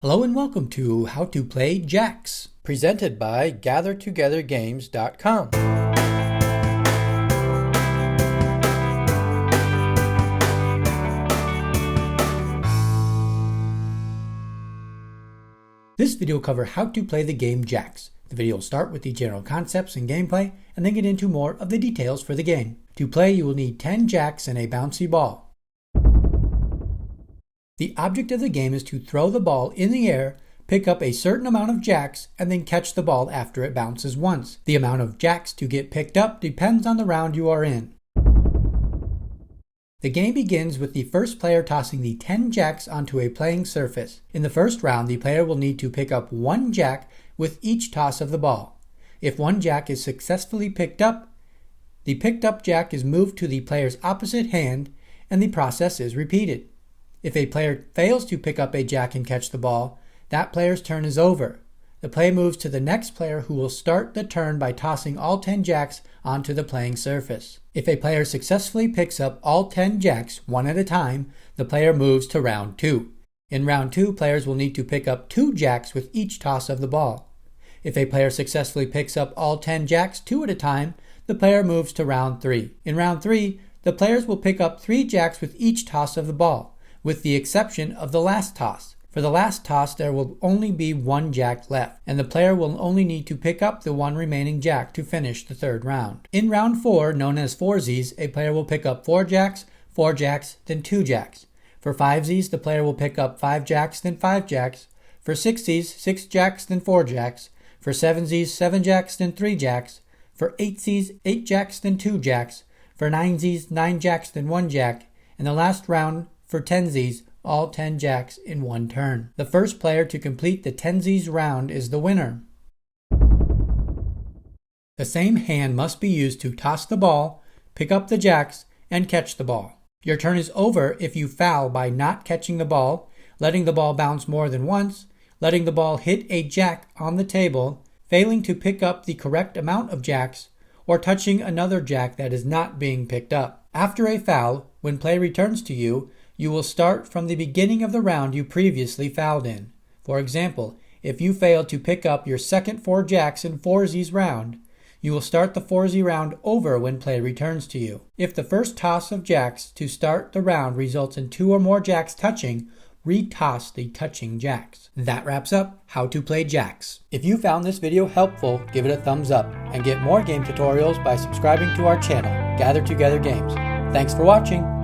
Hello and welcome to How to Play Jacks, presented by GatherTogetherGames.com. This video will cover how to play the game Jacks. The video will start with the general concepts and gameplay, and then get into more of the details for the game. To play, you will need 10 jacks and a bouncy ball. The object of the game is to throw the ball in the air, pick up a certain amount of jacks, and then catch the ball after it bounces once. The amount of jacks to get picked up depends on the round you are in. The game begins with the first player tossing the 10 jacks onto a playing surface. In the first round, the player will need to pick up one jack with each toss of the ball. If one jack is successfully picked up, the picked up jack is moved to the player's opposite hand, and the process is repeated. If a player fails to pick up a jack and catch the ball, that player's turn is over. The play moves to the next player, who will start the turn by tossing all 10 jacks onto the playing surface. If a player successfully picks up all 10 jacks one at a time, the player moves to round 2. In round 2, players will need to pick up 2 jacks with each toss of the ball. If a player successfully picks up all 10 jacks 2 at a time, the player moves to round 3. In round 3, the players will pick up 3 jacks with each toss of the ball, with the exception of the last toss. For the last toss, there will only be 1 jack left, and the player will only need to pick up the 1 remaining jack to finish the third round. In round 4, known as 4sies, a player will pick up 4 jacks, then 2 jacks. For 5sies, the player will pick up 5 jacks, then 5 jacks. For 6sies, 6 jacks, then 4 jacks. For 7sies, 7 jacks, then 3 jacks. For 8sies, 8 jacks, then 2 jacks. For 9sies, 9 jacks, then 1 jack. And the last round, for 10sies, all 10 jacks in one turn. The first player to complete the 10sies round is the winner. The same hand must be used to toss the ball, pick up the jacks, and catch the ball. Your turn is over if you foul by not catching the ball, letting the ball bounce more than once, letting the ball hit a jack on the table, failing to pick up the correct amount of jacks, or touching another jack that is not being picked up. After a foul, when play returns to you, you will start from the beginning of the round you previously fouled in. For example, if you fail to pick up your second 4 jacks in 4sies round, you will start the 4sie round over when play returns to you. If the first toss of jacks to start the round results in 2 or more jacks touching, retoss the touching jacks. That wraps up How to Play Jacks. If you found this video helpful, give it a thumbs up, and get more game tutorials by subscribing to our channel, Gather Together Games. Thanks for watching.